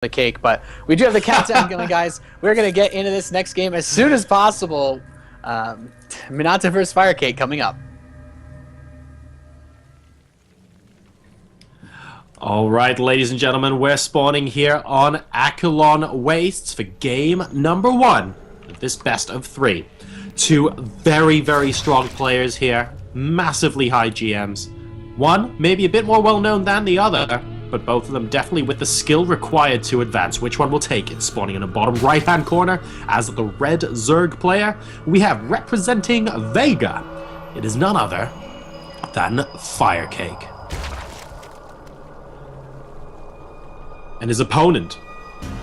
the cake, but we do have the countdown going, guys. We're going to get into this next game as soon as possible. Minato vs. Firecake coming up. All right, ladies and gentlemen, we're spawning here on Akelon Wastes for game number 1 of this best of 3. Two very, very strong players here, massively high GMs. One maybe a bit more well-known than the other, but both of them definitely with the skill required to advance. Which one will take it? Spawning in the bottom right-hand corner as the red Zerg player, we have representing Vega. It is none other than Firecake. And his opponent,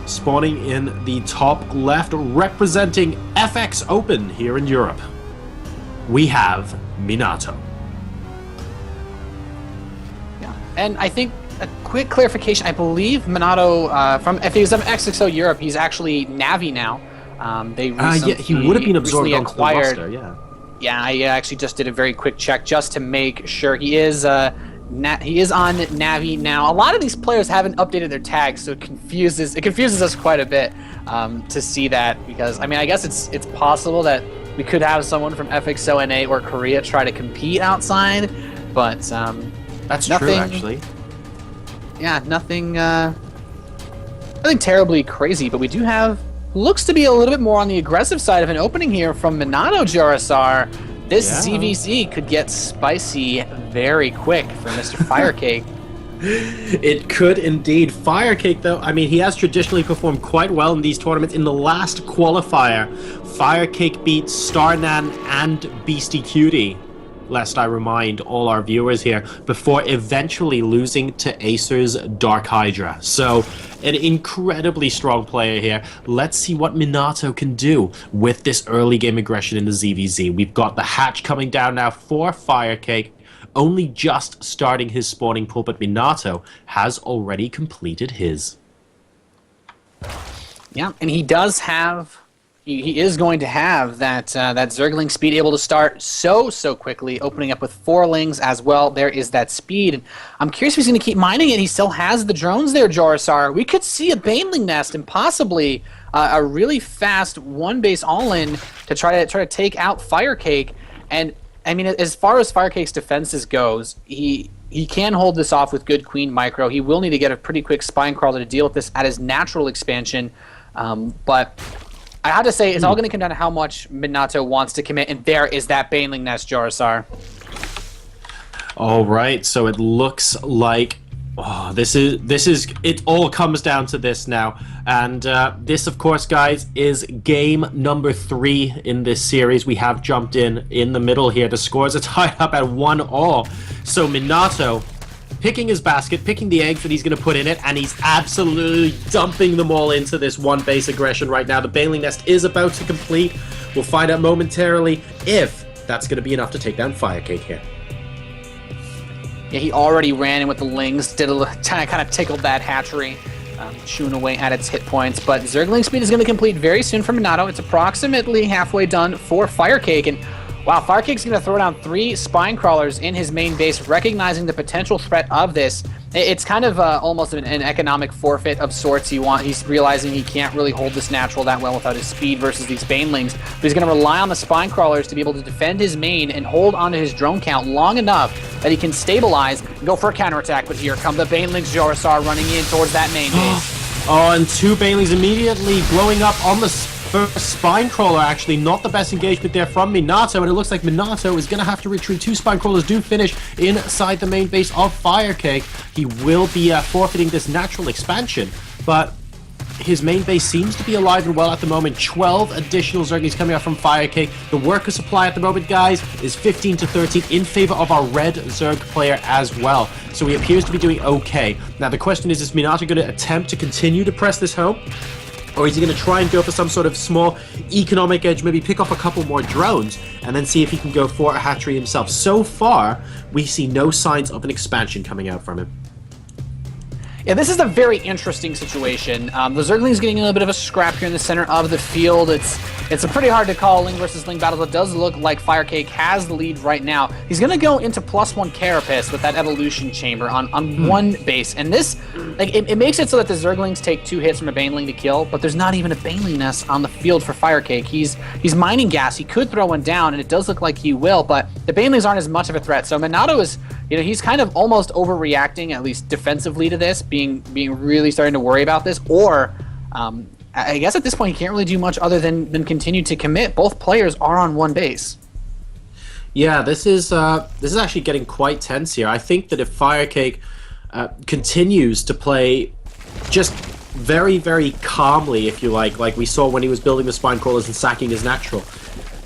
spawning in the top left, representing FX Open here in Europe, we have Minato. Yeah, and I think a quick clarification, I believe Minato, if he was from XXO Europe, he's actually Navi now. They recently, yeah, he would have been absorbed onto the roster, yeah. Yeah, I actually just did a very quick check just to make sure he is on Navi now. A lot of these players haven't updated their tags, so it confuses us quite a bit to see that, because I mean, I guess it's possible that we could have someone from FXO NA or Korea try to compete outside, but that's nothing, true, actually. Yeah, nothing terribly crazy, but we do have, looks to be a little bit more on the aggressive side of an opening here from Minato Jarasar. This ZVZ could get spicy very quick for Mr. Firecake. It could indeed. Firecake, though, I mean, he has traditionally performed quite well in these tournaments. In the last qualifier, Firecake beat Starnan and Beastie Cutie, lest I remind all our viewers here, before eventually losing to Acer's Dark Hydra. So, an incredibly strong player here. Let's see what Minato can do with this early game aggression in the ZVZ. We've got the hatch coming down now for Firecake, only just starting his spawning pool, but Minato has already completed his. Yeah, and he does have, he is going to have that that Zergling speed, able to start so quickly, opening up with 4 lings as well. There is that speed. And I'm curious if he's going to keep mining it. He still has the drones there, Jarasar. We could see a Baneling nest and possibly a really fast one-base all-in to try to take out Firecake. And I mean, as far as Firecake's defenses goes, he can hold this off with good Queen micro. He will need to get a pretty quick Spine Crawler to deal with this at his natural expansion, but I have to say, it's all going to come down to how much Minato wants to commit, and there is that Baneling nest, Jarasar. All right, so it looks like this is it all comes down to this now, and this, of course, guys, is game number 3 in this series. We have jumped in the middle here. The scores are tied up at 1-1. So Minato picking his basket, picking the eggs that he's going to put in it, and he's absolutely dumping them all into this one-base aggression right now. The Baneling Nest is about to complete. We'll find out momentarily if that's going to be enough to take down Firecake here. Yeah, he already ran in with the lings, did kind of tickled that hatchery, chewing away at its hit points. But Zergling speed is going to complete very soon for Minato. It's approximately halfway done for Firecake, and wow, Firecake's going to throw down 3 Spine Crawlers in his main base, recognizing the potential threat of this. It's kind of almost an economic forfeit of sorts. He's realizing he can't really hold this natural that well without his speed versus these Banelings, but he's going to rely on the Spine Crawlers to be able to defend his main and hold onto his drone count long enough that he can stabilize and go for a counterattack. But here come the Banelings, Jarasar running in towards that main base. Oh, and 2 Banelings immediately blowing up on the first Spine Crawler. Actually, not the best engagement there from Minato, and it looks like Minato is going to have to retreat. 2 Spine Crawlers do finish inside the main base of Firecake. He will be forfeiting this natural expansion, but his main base seems to be alive and well at the moment. 12 additional Zerglings coming out from Firecake. The worker supply at the moment, guys, is 15 to 13 in favor of our red Zerg player as well. So he appears to be doing okay. Now the question is Minato going to attempt to continue to press this home? Or is he going to try and go for some sort of small economic edge, maybe pick off a couple more drones, and then see if he can go for a hatchery himself? So far, we see no signs of an expansion coming out from him. Yeah, this is a very interesting situation. The Zergling's getting a little bit of a scrap here in the center of the field. It's a pretty hard to call Ling versus Ling battle. It does look like Firecake has the lead right now. He's going to go into +1 Carapace with that Evolution Chamber on one base. And this, like, it makes it so that the Zerglings take 2 hits from a Baneling to kill, but there's not even a Baneling nest on the field for Firecake. He's mining gas. He could throw one down, and it does look like he will, but the Banelings aren't as much of a threat. So Minato is, he's kind of almost overreacting, at least defensively, to this, being really starting to worry about this, or I guess at this point he can't really do much other than continue to commit. Both players are on one base. Yeah, this is actually getting quite tense here. I think that if Firecake continues to play just very, very calmly, if you like we saw when he was building the Spine Crawlers and sacking his natural,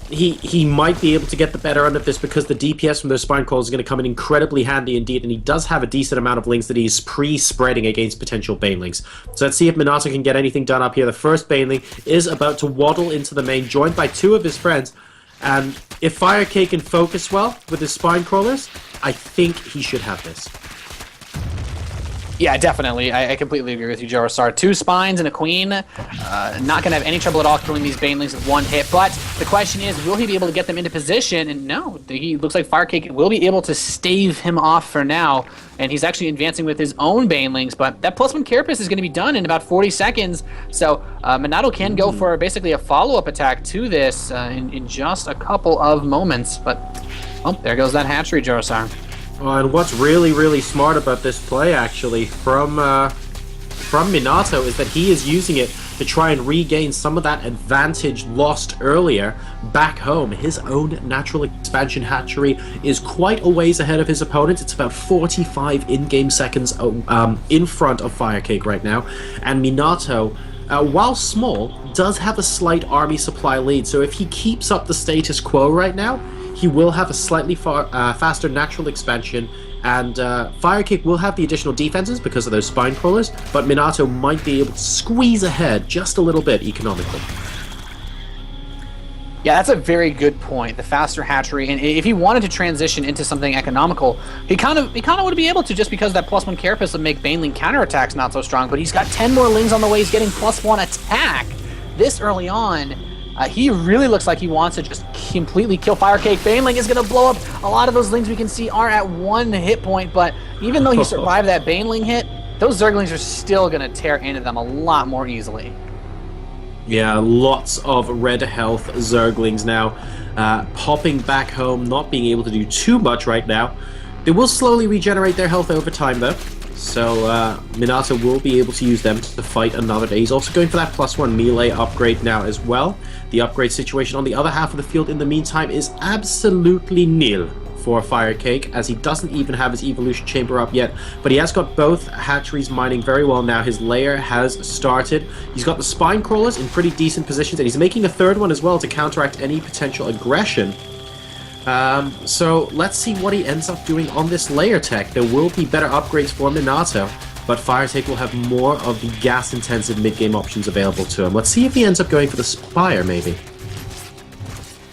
he might be able to get the better end of this, because the DPS from those Spine Crawlers is going to come in incredibly handy indeed, and he does have a decent amount of Lings that he's pre-spreading against potential Banelings. So let's see if Minato can get anything done up here. The first Baneling is about to waddle into the main, joined by 2 of his friends, and if Firecake can focus well with his Spine Crawlers, I think he should have this. Yeah, definitely. I completely agree with you, Jorasar. 2 spines and a queen. Not going to have any trouble at all killing these Banelings with 1 hit. But the question is, will he be able to get them into position? And no, he looks like Firecake will be able to stave him off for now. And he's actually advancing with his own Banelings. But that +1 Carapace is going to be done in about 40 seconds. So Minato can go for basically a follow-up attack to this in just a couple of moments. But, oh, there goes that hatchery, Jorasar. And what's really, really smart about this play, actually, from Minato, is that he is using it to try and regain some of that advantage lost earlier back home. His own natural expansion hatchery is quite a ways ahead of his opponent. It's about 45 in-game seconds in front of Firecake right now. And Minato, while small, does have a slight army supply lead. So if he keeps up the status quo right now, he will have a slightly faster natural expansion, and Firecake will have the additional defenses because of those Spine Crawlers, but Minato might be able to squeeze ahead just a little bit economically. Yeah, that's a very good point. The faster hatchery, and if he wanted to transition into something economical, he kind of would be able to, just because that +1 Carapace would make Baneling counterattacks not so strong. But he's got 10 more Lings on the way. He's getting +1 attack this early on. He really looks like he wants to just completely kill Firecake. Baneling is going to blow up. A lot of those Lings we can see are at 1 hit point, but even though he survived that Baneling hit, those Zerglings are still going to tear into them a lot more easily. Yeah, lots of red health Zerglings now, popping back home, not being able to do too much right now. They will slowly regenerate their health over time, though. So Minato will be able to use them to fight another day. He's also going for that +1 melee upgrade now as well. The upgrade situation on the other half of the field in the meantime is absolutely nil for Firecake, as he doesn't even have his evolution chamber up yet, but he has got both hatcheries mining very well now. His lair has started. He's got the Spine Crawlers in pretty decent positions, and he's making a 3rd one as well to counteract any potential aggression. So let's see what he ends up doing on this layer tech. There will be better upgrades for Minato, but Firecake will have more of the gas-intensive mid-game options available to him. Let's see if he ends up going for the Spire, maybe.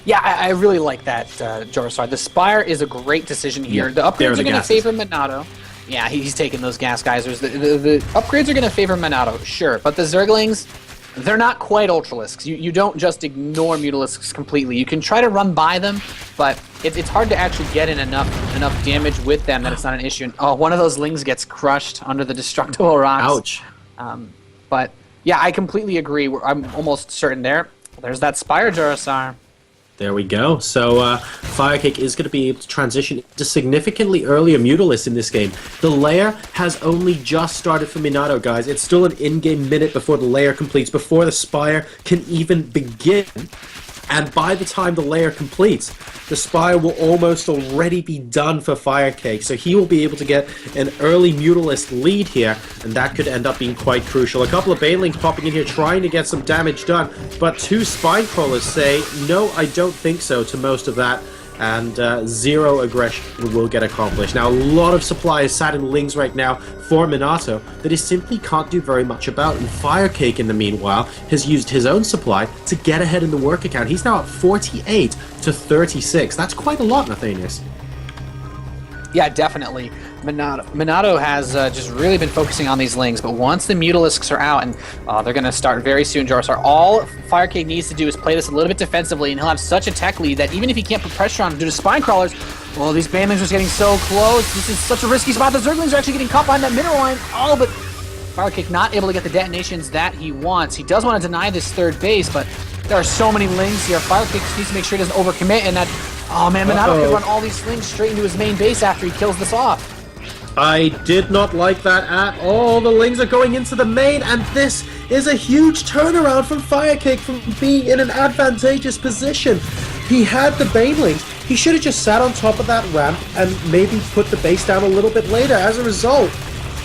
Yeah, I really like that, Jorasar. The Spire is a great decision here. Yeah, the upgrades are going to gases. favor Minato. Yeah, he's taking those gas geysers. The upgrades are going to favor Minato, sure, but the Zerglings, they're not quite Ultralisks. You don't just ignore Mutalisks completely. You can try to run by them, but it's hard to actually get in enough damage with them that it's not an issue. And, oh, one of those Lings gets crushed under the destructible rocks. Ouch. But yeah, I completely agree. I'm almost certain there's that Spire, Jorasar. There we go. So Firecake is going to be able to transition to significantly earlier Mutalisks in this game. The lair has only just started for Minato, guys. It's still an in-game minute before the lair completes, before the Spire can even begin. And by the time the lair completes, the Spire will almost already be done for Firecake. So he will be able to get an early Mutalisk lead here, and that could end up being quite crucial. A couple of Banelings popping in here trying to get some damage done, but 2 Spine Crawlers say, no, I don't think so, to most of that. And 0 aggression will get accomplished. Now, a lot of supply is sat in Lings right now for Minato that he simply can't do very much about. And Firecake, in the meanwhile, has used his own supply to get ahead in the work account. He's now at 48 to 36. That's quite a lot, Nathanius. Yeah, definitely. Minato has just really been focusing on these lings, but once the Mutalisks are out, and they're going to start very soon, Jarsar, all Firecake needs to do is play this a little bit defensively, and he'll have such a tech lead that even if he can't put pressure on him due to Spine Crawlers, well, these Banelings are just getting so close. This is such a risky spot. The Zerglings are actually getting caught behind that middle line. Oh, but Firecake not able to get the detonations that he wants. He does want to deny this third base, but there are so many lings here. Firecake needs to make sure he doesn't overcommit, and that... Oh man, Minato could run all these slings straight into his main base after he kills this off. I did not like that at all. The lings are going into the main, and this is a huge turnaround from Firecake from being in an advantageous position. He had the banelings. He should have just sat on top of that ramp and maybe put the base down a little bit later. As a result,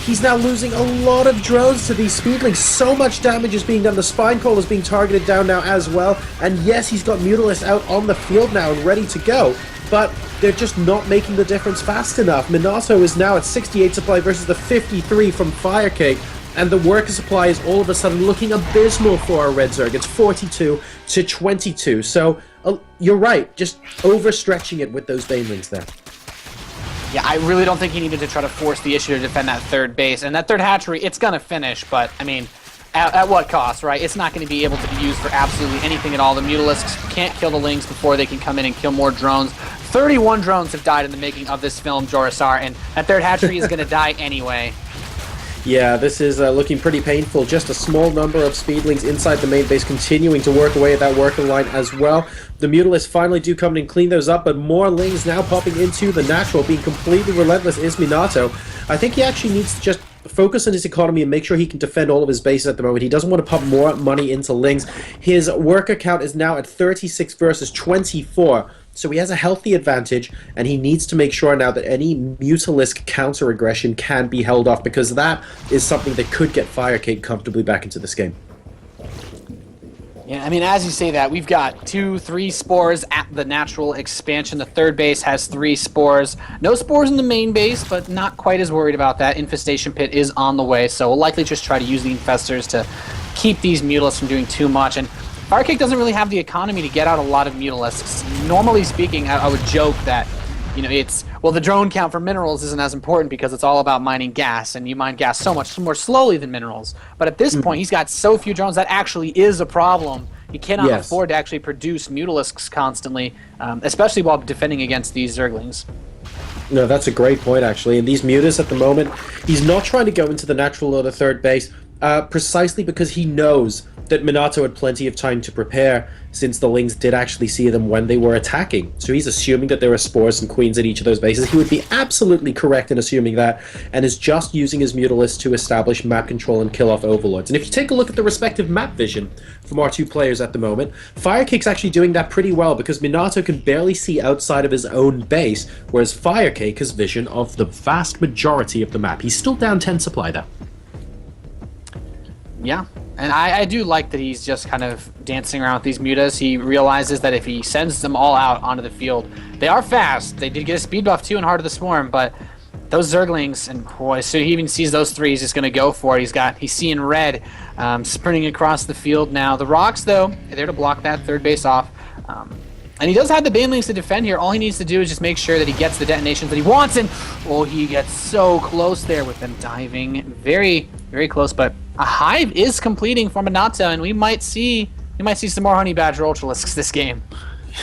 he's now losing a lot of drones to these speedlings. So much damage is being done. The Spine Call is being targeted down now as well. And yes, he's got Mutalisks out on the field now and ready to go. But they're just not making the difference fast enough. Minato is now at 68 supply versus the 53 from Firecake. And the worker supply is all of a sudden looking abysmal for our Red Zerg. It's 42 to 22. So you're right, just overstretching it with those banelings there. Yeah, I really don't think he needed to try to force the issue to defend that third base. And that third hatchery, it's going to finish, but, I mean, at what cost, right? It's not going to be able to be used for absolutely anything at all. The Mutalisks can't kill the lings before they can come in and kill more drones. 31 drones have died in the making of this film, Jorisar, and that third hatchery is going to die anyway. Yeah, this is looking pretty painful. Just a small number of speedlings inside the main base continuing to work away at that working line as well. The Mutalisks finally do come in and clean those up, but more lings now popping into the natural. Being completely relentless is Minato. I think he actually needs to just focus on his economy and make sure he can defend all of his bases at the moment. He doesn't want to pump more money into lings. His worker count is now at 36 versus 24. So he has a healthy advantage, and he needs to make sure now that any Mutalisk counter-aggression can be held off, because that is something that could get Firecake comfortably back into this game. Yeah, I mean, as you say that, we've got 2-3 spores at the natural expansion. The third base has 3 spores. No spores in the main base, but not quite as worried about that. Infestation Pit is on the way, so we'll likely just try to use the Infestors to keep these Mutalisks from doing too much. And Firecake doesn't really have the economy to get out a lot of Mutalisks. Normally speaking, I would joke that, you know, the drone count for minerals isn't as important because it's all about mining gas, and you mine gas so much more slowly than minerals. But at this point, he's got so few drones that actually is a problem. He cannot afford to actually produce Mutalisks constantly, especially while defending against these Zerglings. No, that's a great point, actually. And these Mutas at the moment, he's not trying to go into the natural or the third base, precisely because he knows that Minato had plenty of time to prepare, since the lings did actually see them when they were attacking. So he's assuming that there are spores and queens at each of those bases. He would be absolutely correct in assuming that, and is just using his Mutalisks to establish map control and kill off overlords. And if you take a look at the respective map vision from our two players at the moment, Firecake's actually doing that pretty well, because Minato can barely see outside of his own base, whereas Firecake has vision of the vast majority of the map. He's still down 10 supply there. Yeah, and I do like that he's just kind of dancing around with these mutas. He realizes that if he sends them all out onto the field, they are fast. They did get a speed buff too in Heart of the Swarm, but those Zerglings, and boy, so he even sees those 3, he's just going to go for it. He's seeing red, sprinting across the field now. The Rocks, though, are there to block that third base off. And he does have the Banelings to defend here. All he needs to do is just make sure that he gets the detonations that he wants, and oh, he gets so close there with them diving. Very, very close, but a hive is completing for Minato, and we might see some more Honey Badger Ultralisks this game.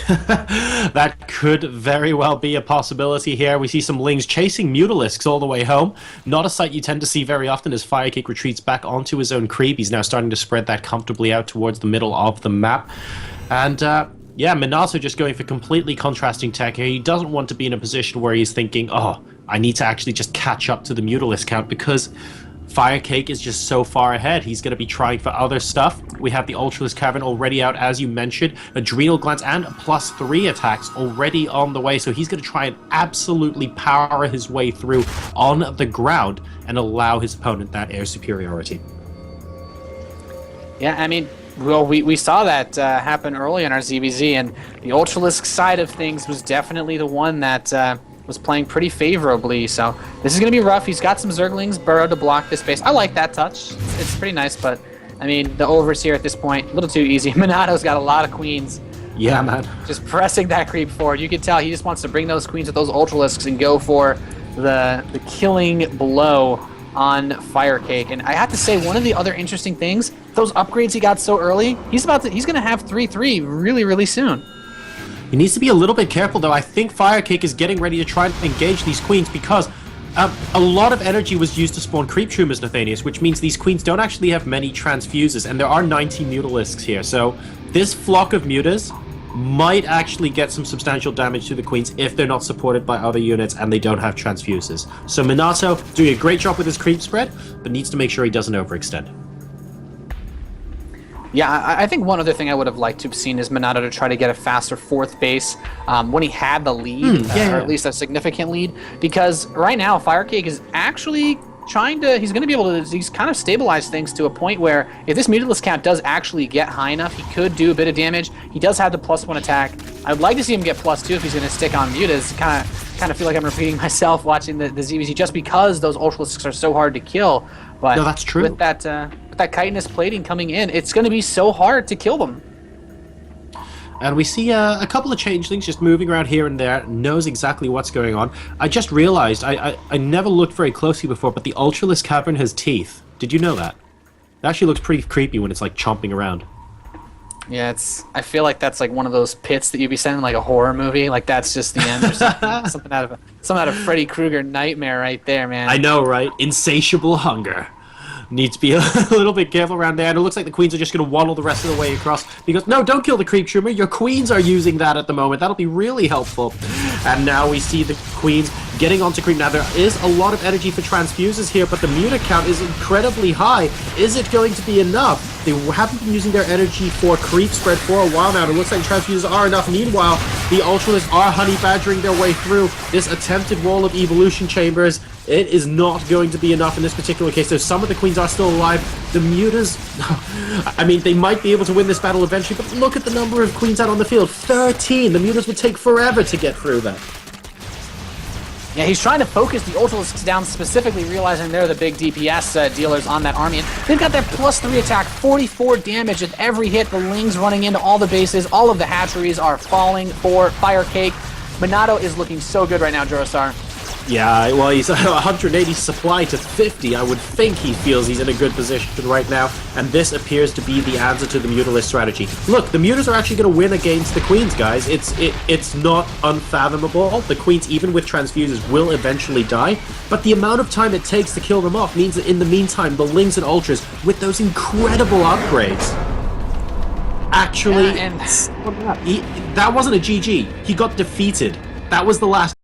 That could very well be a possibility here. We see some lings chasing Mutalisks all the way home. Not a sight you tend to see very often as Firecake retreats back onto his own creep. He's now starting to spread that comfortably out towards the middle of the map. And yeah, Minato just going for completely contrasting tech here. He doesn't want to be in a position where he's thinking, oh, I need to actually just catch up to the Mutalisk count, because Firecake is just so far ahead. He's going to be trying for other stuff. We have the Ultralisk Cavern already out, as you mentioned. Adrenal Glands and +3 attacks already on the way. So he's going to try and absolutely power his way through on the ground and allow his opponent that air superiority. Yeah, I mean, well, we saw that happen early in our ZBZ, and the Ultralisk side of things was definitely the one that was playing pretty favorably. So this is going to be rough. He's got some Zerglings burrowed to block this base. I like that touch. It's pretty nice, but I mean, the overs here at this point, a little too easy. Minato's got a lot of queens. Yeah, man. Just pressing that creep forward. You can tell he just wants to bring those queens with those Ultralisks and go for the killing blow on Firecake. And I have to say, one of the other interesting things, those upgrades he got so early, he's going to have 3-3 really, really soon. He needs to be a little bit careful, though. I think Firecake is getting ready to try and engage these queens because a lot of energy was used to spawn creep tumors, Nathanius, which means these queens don't actually have many transfuses, and there are 90 Mutalisks here. So this flock of mutas might actually get some substantial damage to the queens if they're not supported by other units and they don't have transfuses. So Minato doing a great job with his creep spread, but needs to make sure he doesn't overextend. Yeah, I think one other thing I would have liked to have seen is Minato to try to get a faster fourth base when he had the lead, or at least a significant lead, because right now Firecake is actually he's going to be able to, he's kind of stabilize things to a point where if this Mutalisk count does actually get high enough, he could do a bit of damage. He does have the +1 attack. I would like to see him get +2 if he's going to stick on Mutas. Kind of feel like I'm repeating myself watching the ZVZ just because those Ultralisks are so hard to kill. But no, that's true. With that chitinous plating coming in, it's going to be so hard to kill them. And we see a couple of changelings just moving around here and there, knows exactly what's going on. I just realized, I never looked very closely before, but the Ultralisk Cavern has teeth. Did you know that? It actually looks pretty creepy when it's like chomping around. Yeah, I feel like that's like one of those pits that you'd be sending like a horror movie. Like that's just the end or something. something out of Freddy Krueger nightmare right there, man. I know, right? Insatiable hunger. Need to be a little bit careful around there, and it looks like the queens are just going to waddle the rest of the way across, because, no, don't kill the creep tumor, your queens are using that at the moment, that'll be really helpful. And now we see the queens getting onto creep. Now there is a lot of energy for transfuses here, but the muta count is incredibly high. Is it going to be enough? They haven't been using their energy for creep spread for a while now, and it looks like transfuses are enough. Meanwhile, the Ultralisks are honey badgering their way through this attempted wall of evolution chambers. It is not going to be enough in this particular case. So some of the queens are still alive. The mutas, I mean, they might be able to win this battle eventually, but look at the number of queens out on the field. 13! The mutas would take forever to get through that. Yeah, he's trying to focus the Ultralisks down, specifically realizing they're the big DPS dealers on that army. And they've got their +3 attack, 44 damage at every hit. The Lings running into all the bases. All of the hatcheries are falling for Firecake. Minato is looking so good right now, Jurosar. Yeah, well, he's 180 supply to 50. I would think he feels he's in a good position right now, and this appears to be the answer to the Mutalist strategy. Look, the Mutas are actually going to win against the Queens, guys. It's not unfathomable. The Queens, even with transfuses, will eventually die, but the amount of time it takes to kill them off means that in the meantime, the Lings and Ultras, with those incredible upgrades, actually... Yeah, and that wasn't a GG. He got defeated. That was the last